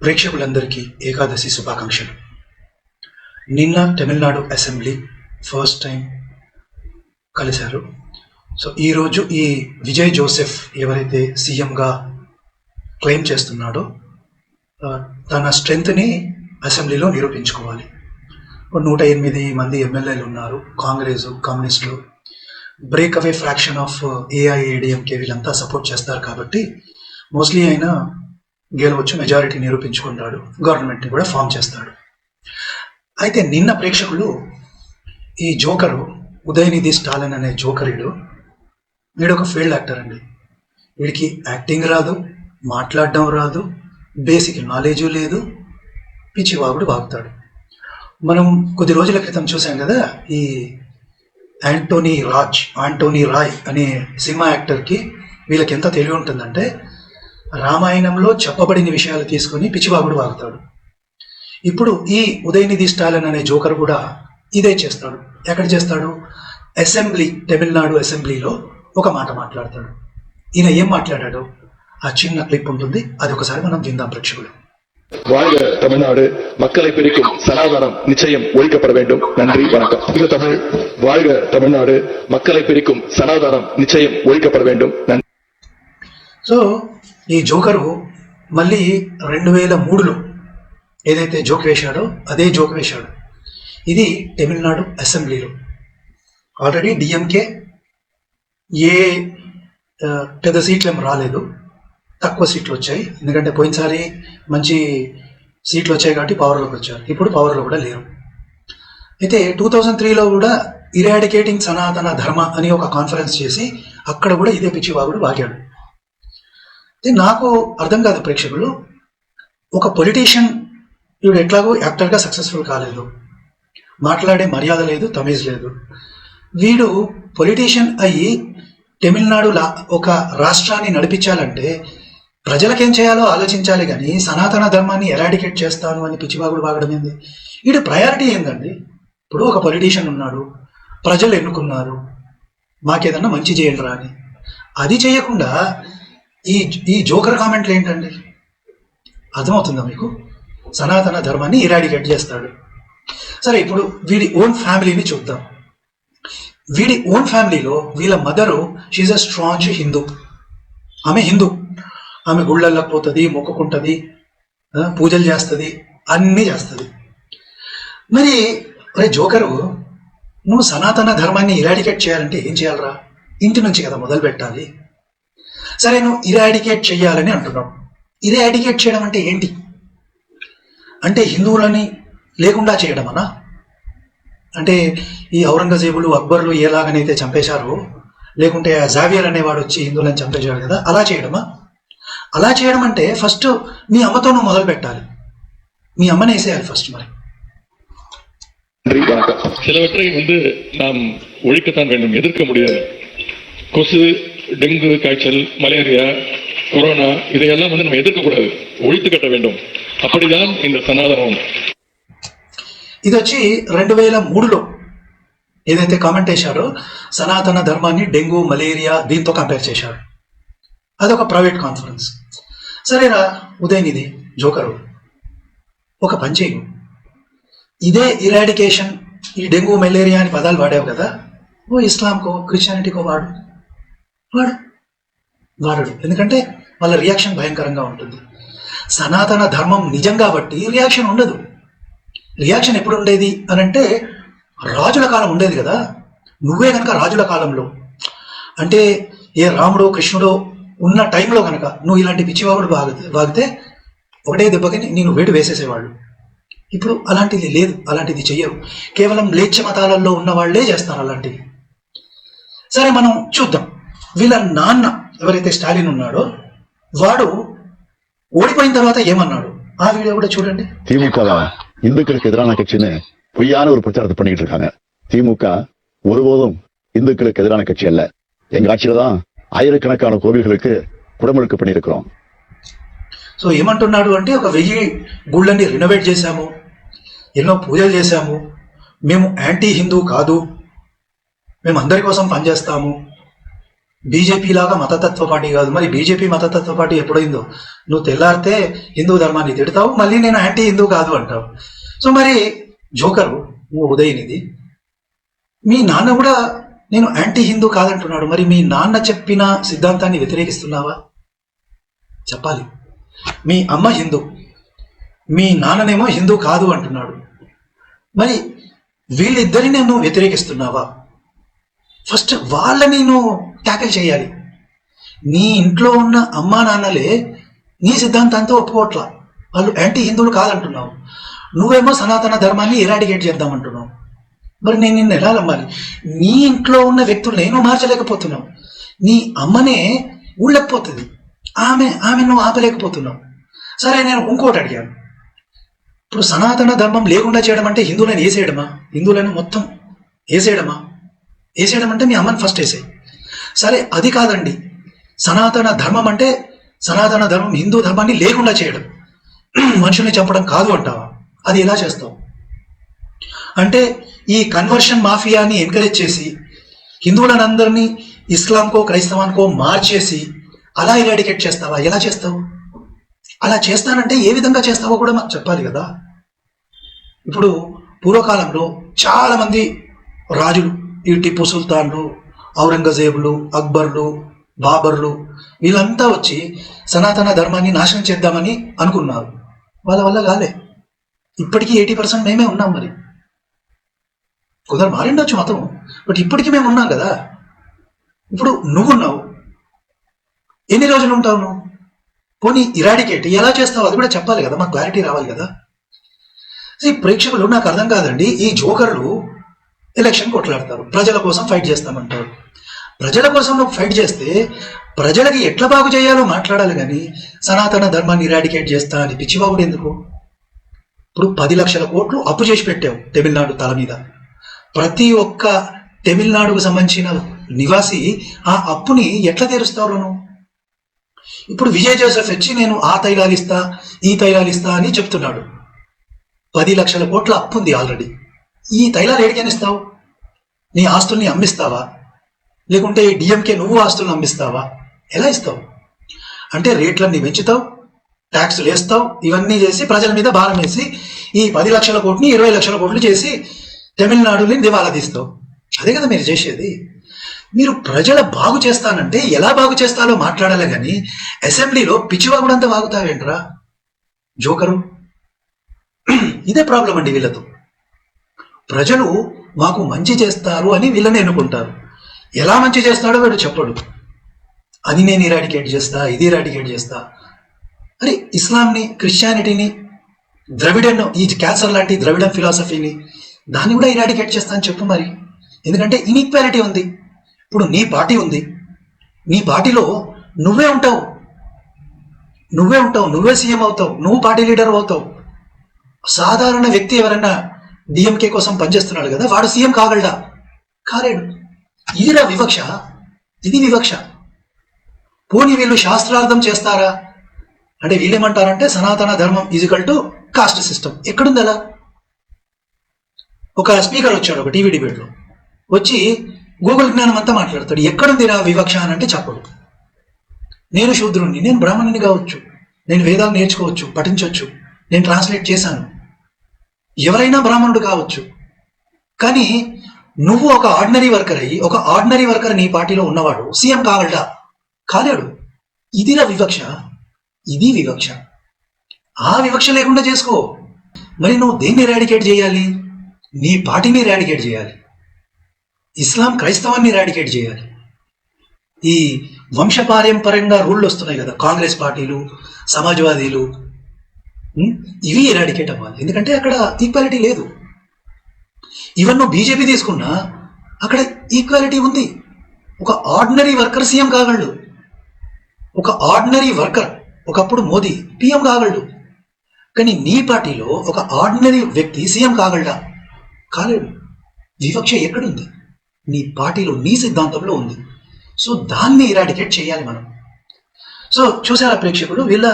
ప్రేక్షకులందరికీ ఏకాదశి శుభాకాంక్షలు. నిన్న తమిళనాడు అసెంబ్లీ ఫస్ట్ టైం కలిశారు. సో ఈరోజు ఈ విజయ్ జోసెఫ్ ఎవరైతే సీఎంగా క్లెయిమ్ చేస్తున్నాడో తన స్ట్రెంగ్త్ని అసెంబ్లీలో నిరూపించుకోవాలి. 108 మంది ఎమ్మెల్యేలు ఉన్నారు. కాంగ్రెస్, కమ్యూనిస్టులు, break away fraction of AIADMK వీళ్ళంతా సపోర్ట్ చేస్తారు కాబట్టి మోస్ట్లీ ఆయన గెలవచ్చు, మెజారిటీ నిరూపించుకుంటాడు, గవర్నమెంట్ని కూడా ఫామ్ చేస్తాడు. అయితే నిన్న ప్రేక్షకులు ఈ జోకరు ఉదయనిధి స్టాలిన్ అనే జోకరీడు, వీడు ఒక ఫీల్డ్ యాక్టర్ అండి. వీడికి యాక్టింగ్ రాదు, మాట్లాడడం రాదు, బేసిక్ నాలెడ్జ్ లేదు, పిచ్చివాగుడు వాగుతాడు. మనం కొద్ది రోజుల క్రితం చూసాం కదా, ఈ ఆంటోనీ రాయ్ అనే సినిమా యాక్టర్కి వీళ్ళకి ఎంత తెలివి ఉంటుందంటే రామాయణంలో చెప్పబడిన విషయాలు తీసుకొని పిచ్చివాగుడు వాగుతాడు. ఇప్పుడు ఈ ఉదయనిధి స్టాలిన్ అనే జోకర్ కూడా ఇదే చేస్తాడు. ఎక్కడ చేస్తాడు? అసెంబ్లీ, తమిళనాడు అసెంబ్లీలో ఒక మాట మాట్లాడతాడు. ఈయన ఏం మాట్లాడాడో ఆ చిన్న క్లిప్ ఉంటుంది, అది ఒకసారి మనం విందాం ప్రేక్షకులు. வாழ்க தமிழ்நாடு, மக்களை பிரிக்கும் சனாதனம் நிச்சயம் ஒழிக்கப்பட வேண்டும். நன்றி, வணக்கம். தமிழ் வாழ்க தமிழ்நாடு, மக்களை பிரிக்கும் சனாதனம் நிச்சயம் ஒழிக்கப்பட வேண்டும். సో ఈ జోకరు మళ్ళీ 2003లో ఏదైతే జోక్ వేశాడో అదే జోక్ వేశాడు. ఇది తమిళనాడు అసెంబ్లీలో. ఆల్రెడీ డిఎంకే ఏ పెద్ద సీట్లు ఏం రాలేదు, తక్కువ సీట్లు వచ్చాయి. ఎందుకంటే పోయినసారి మంచి సీట్లు వచ్చాయి కాబట్టి పవర్లోకి వచ్చారు. ఇప్పుడు పవర్లో కూడా లేరు. అయితే 2003లో కూడా ఇరాడికేటింగ్ సనాతన ధర్మ అని ఒక కాన్ఫరెన్స్ చేసి అక్కడ కూడా ఇదే పిచ్చివాగుడు వాగాడు. నాకు అర్థం కాదు ప్రేక్షకులు, ఒక పొలిటీషియన్ వీడు ఎట్లాగో యాక్టర్గా సక్సెస్ఫుల్ కాలేదు, మాట్లాడే మర్యాద లేదు, తమీజ్ లేదు. వీడు పొలిటీషియన్ అయ్యి తమిళనాడు ఒక రాష్ట్రాన్ని నడిపించాలంటే ప్రజలకేం చేయాలో ఆలోచించాలి, కానీ సనాతన ధర్మాన్ని ఎరాడికేట్ చేస్తాను అని పిచ్చివాగుడు వాగడం ఏంది? వీడు ప్రయారిటీ ఏందండి? ఇప్పుడు ఒక పొలిటీషియన్ ఉన్నాడు, ప్రజలు ఎన్నుకున్నారు, మాకేదన్నా మంచి చేయండి రా అని. అది చేయకుండా ఈ జోకర్ కామెంట్లు ఏంటండి? అర్థమవుతుందా మీకు? సనాతన ధర్మాన్ని ఇరాడికేట్ చేస్తాడు. సరే, ఇప్పుడు వీడి ఓన్ ఫ్యామిలీని చూద్దాం. వీడి ఓన్ ఫ్యామిలీలో వీళ్ళ mother, she a strong Hindu. ఆమె హిందూ, ఆమె గుళ్ళల్లోకి పోతుంది, మొక్కుకుంటుంది, పూజలు చేస్తుంది, అన్నీ చేస్తుంది. మరి ఒరే జోకరు, నువ్వు సనాతన ధర్మాన్ని ఇరాడికేట్ చేయాలంటే ఏం చేయాలరా? ఇంటి నుంచి కదా మొదలు పెట్టాలి. సరే, నువ్వు ఇరాడికేట్ చేయాలని అంటున్నావు. ఇరాడికేట్ చేయడం అంటే ఏంటి? అంటే హిందువులని లేకుండా చేయడం అనా? అంటే ఈ ఔరంగజేబులు, అక్బర్లు ఎలాగనైతే చంపేశారో, లేకుంటే జావియర్ అనేవాడు వచ్చి హిందువులను చంపేశాడు కదా, అలా చేయడమా? అలా చేయడం అంటే ఫస్ట్ మీ అమ్మతో నువ్వు మొదలు పెట్టాలి. మీ అమ్మని వేసేయాలి ఫస్ట్. మరి சிலவற்றை நாம் ஒழிக்கத்தான் வேண்டும், எதிர்க்க முடியாது. கொசு, டெங்கு காய்ச்சல், மலேரியா, கொரோனா, இதையெல்லாம் நம்ம எதிர்க்கக்கூடாது, ஒழித்து கட்ட வேண்டும். அப்படிதான் இந்த సనాతనం. ఇది వచ్చి 2003లో ఏదైతే కామెంట్ చేశారో సనాతన ధర్మాన్ని డెంగ్యూ, మలేరియా దీంతో కంపేర్ చేశారు. అదొక ప్రైవేట్ కాన్ఫరెన్స్. సరేరా ఉదయనిధి జోకరు, ఒక పని చేయు, ఇదే ఇరాడికేషన్, ఈ డెంగ్యూ, మలేరియా అని పదాలు వాడావు కదా, ఓ ఇస్లాంకో క్రిస్టియానిటీకో వాడడు. ఎందుకంటే వాళ్ళ రియాక్షన్ భయంకరంగా ఉంటుంది. సనాతన ధర్మం నిజం కాబట్టి రియాక్షన్ ఉండదు. రియాక్షన్ ఎప్పుడు ఉండేది అని అంటే రాజుల కాలం ఉండేది కదా. నువ్వే కనుక రాజుల కాలంలో, అంటే ఏ రాముడో కృష్ణుడో ఉన్న టైంలో కనుక నువ్వు ఇలాంటి పిచ్చివాగుడు వాగితే ఒకటే దెబ్బకి నేను వేటు వేసేసేవాళ్ళు. ఇప్పుడు అలాంటిది లేదు, అలాంటిది చెయ్యరు. కేవలం మ్లేచ్ఛ మతాలలో ఉన్న వాళ్లే చేస్తారు అలాంటివి. సరే, మనం చూద్దాం. వీళ్ళ నాన్న ఎవరైతే స్టాలిన్ ఉన్నాడో వాడు ఓడిపోయిన తర్వాత ఏమన్నాడు, ఆ వీడియో కూడా చూడండి. திமுக இந்துக்களுக்கு எதிரான கட்சின்னு பொய்யான ஒரு பிரச்சாரத்தை பண்ணிட்டு இருக்காங்க. திமுக ஒருபோதும் இந்துக்களுக்கு எதிரான கட்சி அல்ல. எங்க ஆட்சியில தான் ఆయిరకణకాన కోవిల్களுக்கு కుడముడుకు பண்ணியிருக்கிறோம். సో ఏమంటున్నాడు అంటే, ఒక 1000 గుళ్ళని రినోవేట్ చేశాము, ఎన్నో పూజలు చేశాము, మేము యాంటీ హిందూ కాదు, మేము అందరి కోసం పనిచేస్తాము, బీజేపీ లాగా మతతత్వ పార్టీ కాదు. మరి బీజేపీ మతతత్వ పార్టీ ఎప్పుడైందో? నువ్వు తెల్లారితే హిందూ ధర్మాన్ని తిడతావు, మళ్ళీ నేను యాంటీ హిందూ కాదు అంటావు. సో మరి జోకరు నువ్వు ఉదయనిధి, మీ నాన్న కూడా నేను యాంటీ హిందూ కాదంటున్నాడు. మరి మీ నాన్న చెప్పిన సిద్ధాంతాన్ని వ్యతిరేకిస్తున్నావా? చెప్పాలి. మీ అమ్మ హిందూ, మీ నాన్ననేమో హిందూ కాదు అంటున్నాడు. మరి వీళ్ళిద్దరిని నువ్వు వ్యతిరేకిస్తున్నావా? ఫస్ట్ వాళ్ళని నువ్వు ట్యాకిల్ చేయాలి. నీ ఇంట్లో ఉన్న అమ్మా నాన్నలే నీ సిద్ధాంతంతో ఒప్పుకోవట్లా, వాళ్ళు యాంటీ హిందువులు కాదంటున్నావు. నువ్వేమో సనాతన ధర్మాన్ని ఎరాడికేట్ చేద్దామంటున్నావు. మరి నేను నిన్ను ఎలా నమ్మాలి? నీ ఇంట్లో ఉన్న వ్యక్తులు నేను మార్చలేకపోతున్నావు. నీ అమ్మనే ఊళ్ళకపోతుంది, ఆమె నువ్వు ఆపలేకపోతున్నావు. సరే, నేను ఇంకోటి అడిగాను. ఇప్పుడు సనాతన ధర్మం లేకుండా చేయడం అంటే హిందువులను వేసేయడమా? హిందువులను మొత్తం వేసేయడమా? వేసేయడం అంటే మీ అమ్మని ఫస్ట్ వేసేయి. సరే, అది కాదండి. సనాతన ధర్మం అంటే సనాతన ధర్మం హిందూ ధర్మాన్ని లేకుండా చేయడం, మనుషుల్ని చంపడం కాదు అంటావా? అది ఎలా చేస్తావు? అంటే ఈ కన్వర్షన్ మాఫియాని ఎంకరేజ్ చేసి హిందువులందరినీ ఇస్లాంకో క్రైస్తవానికో మార్చేసి అలా ఎరాడికేట్ చేస్తావా? ఎలా చేస్తావు? అలా చేస్తానంటే ఏ విధంగా చేస్తావో కూడా మాకు చెప్పాలి కదా. ఇప్పుడు పూర్వకాలంలో చాలా మంది రాజులు, ఈ టిప్పు సుల్తాన్లు, ఔరంగజేబులు, అక్బర్లు, బాబర్లు, వీళ్ళంతా వచ్చి సనాతన ధర్మాన్ని నాశనం చేద్దామని అనుకున్నారు. వాళ్ళ వల్ల కాలే. ఇప్పటికీ 80% మేమే ఉన్నాం. మరి కొందరు మారిండొచ్చు మతం, బట్ ఇప్పటికీ మేము ఉన్నాం కదా. ఇప్పుడు నువ్వున్నావు, ఎన్ని రోజులు ఉంటావు నువ్వు? పోనీ ఇరాడికేట్ ఎలా చేస్తావు అది కూడా చెప్పాలి కదా, మాకు క్లారిటీ రావాలి కదా. ప్రేక్షకులు, నాకు అర్థం కాదండి, ఈ జోకర్లు ఎలక్షన్ కొట్లాడతారు, ప్రజల కోసం ఫైట్ చేస్తామంటారు. ప్రజల కోసం నువ్వు ఫైట్ చేస్తే ప్రజలకి ఎట్లా బాగు చేయాలో మాట్లాడాలి కానీ సనాతన ధర్మాన్ని ఇరాడికేట్ చేస్తా అని పిచ్చిబాబుడు ఎందుకు? ఇప్పుడు 10 లక్షల కోట్లు అప్పు చేసి పెట్టావు తమిళనాడు తల మీద. ప్రతి ఒక్క తమిళనాడుకు సంబంధించిన నివాసి ఆ అప్పుని ఎట్లా తీరుస్తావు నువ్వు? ఇప్పుడు విజయ్ జోసెఫ్ వచ్చి నేను ఆ తైలాలు ఇస్తా, ఈ తైలాలు ఇస్తా అని చెప్తున్నాడు. 10 లక్షల కోట్ల అప్పు ఉంది ఆల్రెడీ. ఈ తైలాలు ఏడికనిస్తావు? నీ ఆస్తుల్ని అమ్మిస్తావా? లేకుంటే డిఎంకే నువ్వు ఆస్తులను అమ్మిస్తావా? ఎలా ఇస్తావు? అంటే రేట్లన్నీ పెంచుతావు, ట్యాక్సులు వేస్తావు, ఇవన్నీ చేసి ప్రజల మీద భారం వేసి ఈ 10 లక్షల కోట్ని 20 లక్షల కోట్లు చేసి తమిళనాడుని దివాలా తీస్తావు. అదే కదా మీరు చేసేది. మీరు ప్రజల బాగు చేస్తానంటే ఎలా బాగు చేస్తారో మాట్లాడాలి కానీ అసెంబ్లీలో పిచ్చివాగుడంతా వాగుతావేంట్రా జోకరు? ఇదే ప్రాబ్లం అండి వీళ్ళతో. ప్రజలు మాకు మంచి చేస్తారు అని వీళ్ళని ఎన్నుకుంటారు. ఎలా మంచి చేస్తాడో వీడు చెప్పడు. అది నేను ఇరాడికేట్ చేస్తా, ఇది ఇరాడికేట్ చేస్తా. అరే, ఇస్లాంని, క్రిస్టియానిటీని, ద్రవిడన్, ఈ క్యాన్సర్ లాంటి ద్రవిడన్ ఫిలాసఫీని, దాన్ని కూడా ఇరాడికేట్ చేస్తా అని చెప్పు మరి. ఎందుకంటే ఇన్ఈక్వాలిటీ ఉంది. ఇప్పుడు నీ పార్టీ ఉంది, నీ పార్టీలో నువ్వే ఉంటావు, నువ్వే సీఎం అవుతావు, నువ్వు పార్టీ లీడర్ అవుతావు. సాధారణ వ్యక్తి ఎవరైనా డిఎంకే కోసం పనిచేస్తున్నాడు కదా, వాడు సీఎం కాగలడా? కాలేడు. ఇదిరా వివక్ష, ఇది వివక్ష. పోనీ వీళ్ళు శాస్త్రార్థం చేస్తారా అంటే వీళ్ళేమంటారంటే సనాతన ధర్మం ఈజికల్ టు కాస్ట్ సిస్టమ్. ఎక్కడుంది అలా? ఒక స్పీకర్ వచ్చాడు ఒక టీవీ డిబేట్లో, వచ్చి గూగుల్ జ్ఞానం అంతా మాట్లాడతాడు. ఎక్కడుంది రా వివక్ష అని అంటే చెప్పడు. నేను శూద్రుణ్ణి, నేను బ్రాహ్మణుని కావచ్చు, నేను వేదాలు నేర్చుకోవచ్చు, పఠించవచ్చు, నేను ట్రాన్స్లేట్ చేశాను, ఎవరైనా బ్రాహ్మణుడు కావచ్చు. కానీ నువ్వు ఒక ఆర్డినరీ వర్కర్ అయ్యి, ఒక ఆర్డినరీ వర్కర్ నీ పార్టీలో ఉన్నవాడు సీఎం కాగలడా? కాలేడు. ఇదిరా వివక్ష, ఇది వివక్ష. ఆ వివక్ష లేకుండా చేసుకో. మరి నువ్వు దేన్ని ఎరాడికేట్ చేయాలి? నీ పార్టీని ఎరాడికేట్ చేయాలి, ఇస్లాం క్రైస్తవాన్ని ఎరాడికేట్ చేయాలి. ఈ వంశపారంపర్యంగా రూళ్ళు వస్తున్నాయి కదా, కాంగ్రెస్ పార్టీలు, సమాజ్వాదీలు, ఇవి ఎరాడికేట్ అవ్వాలి. ఎందుకంటే అక్కడ ఈక్వాలిటీ లేదు. ఈవెన్ నువ్వు బీజేపీ తీసుకున్నా అక్కడ ఈక్వాలిటీ ఉంది. ఒక ఆర్డినరీ వర్కర్ సీఎం కాగలడు, ఒక ఆర్డినరీ వర్కర్ ఒకప్పుడు మోదీ పిఎం కాగలడు. కానీ నీ పార్టీలో ఒక ఆర్డినరీ వ్యక్తి సీఎం కాగలడా? కాలేడు. వివక్ష ఎక్కడుంది? నీ పార్టీలో, నీ సిద్ధాంతంలో ఉంది. సో దాన్ని ఇరాడికేట్ చేయాలి మనం. సో చూసారా ప్రేక్షకులు, వీళ్ళ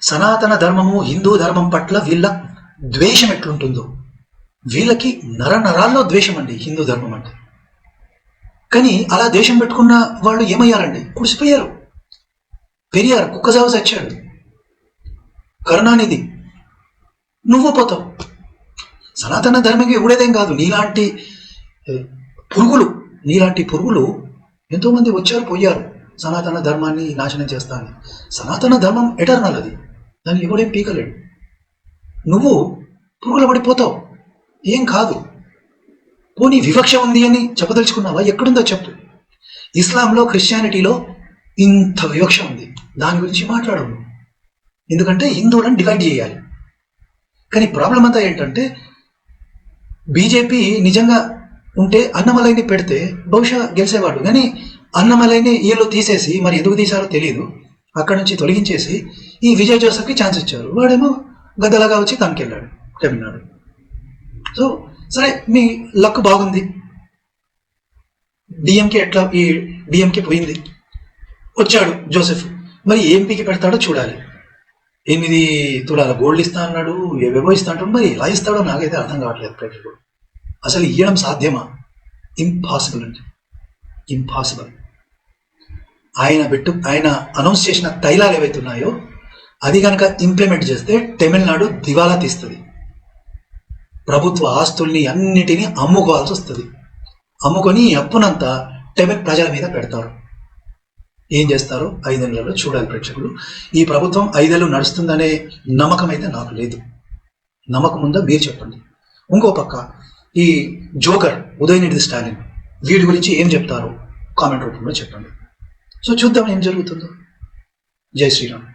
సనాతన ధర్మము, హిందూ ధర్మం పట్ల వీళ్ళ ద్వేషం ఎట్లుంటుందో. వీళ్ళకి నరాల్లో ద్వేషం అండి హిందూ ధర్మం అంటే. కానీ అలా దేశం పెట్టుకున్న వాళ్ళు ఏమయ్యారండి? కుడిసిపోయారు. పెరియార్ కుక్కసాగు చచ్చాడు. కరుణానిధి నువ్వు పోతావు. సనాతన ధర్మంగా ఎవడేదేం కాదు. నీలాంటి పురుగులు ఎంతో మంది వచ్చారు పోయారు సనాతన ధర్మాన్ని నాశనం చేస్తాను. సనాతన ధర్మం ఎటర్నల్, అది దాన్ని ఎవడేం పీకలేడు. నువ్వు పురుగుల పడిపోతావు, ఏం కాదు. పోనీ వివక్ష ఉంది అని చెప్పదలుచుకున్నావా? ఎక్కడుందో చెప్పు. ఇస్లాంలో, క్రిస్టియానిటీలో ఇంత వివక్ష ఉంది, దాని గురించి మాట్లాడు. ఎందుకంటే హిందువులను డివైడ్ చేయాలి. కానీ ప్రాబ్లం అంతా ఏంటంటే బీజేపీ నిజంగా ఉంటే అన్నమలైని పెడితే బహుశా గెలిచేవాడు. కానీ అన్నమలైని వీళ్ళు తీసేసి, మరి ఎందుకు తీశారో తెలియదు, అక్కడి నుంచి తొలగించేసి ఈ విజయ్ జోసెఫ్కి ఛాన్స్ ఇచ్చారు. వాడేమో గద్దలాగా వచ్చి తనకెళ్ళాడు తమిళనాడు. సో సరే, మీ లక్ బాగుంది. డిఎంకే పోయింది, వచ్చాడు జోసెఫ్. మరి ఎంపీకి పెడతాడో చూడాలి. 8 తులాల గోల్డ్ ఇస్తా అన్నాడు, ఏవేవో ఇస్తా అంటాడు. మరి ఎలా ఇస్తాడో నాకైతే అర్థం కావట్లేదు. ప్రేక్షకుడు అసలు ఇవ్వడం సాధ్యమా? ఇంపాసిబుల్ అండి, ఇంపాసిబుల్. ఆయన అనౌన్స్ చేసిన తైలాలు ఏవైతున్నాయో అది కనుక ఇంప్లిమెంట్ చేస్తే తమిళనాడు దివాలా తీస్తుంది. ప్రభుత్వ ఆస్తుల్ని అన్నిటినీ అమ్ముకోవాల్సి వస్తుంది. అమ్ముకొని ఈ అప్పునంతా తమిళ ప్రజల మీద పెడతారు. ఏం చేస్తారో 5 ఏళ్లలో చూడాలి ప్రేక్షకులు. ఈ ప్రభుత్వం 5 ఏళ్ళు నడుస్తుందనే నమ్మకం అయితే నాకు లేదు. నమ్మకం ఉందా మీరు చెప్పండి. ఇంకో పక్క ఈ జోకర్ ఉదయనిధి స్టాలిన్, వీడి గురించి ఏం చెప్తారో కామెంట్ రూపంలో చెప్పండి. సో చూద్దాం ఏం జరుగుతుందో. జై శ్రీరామ్.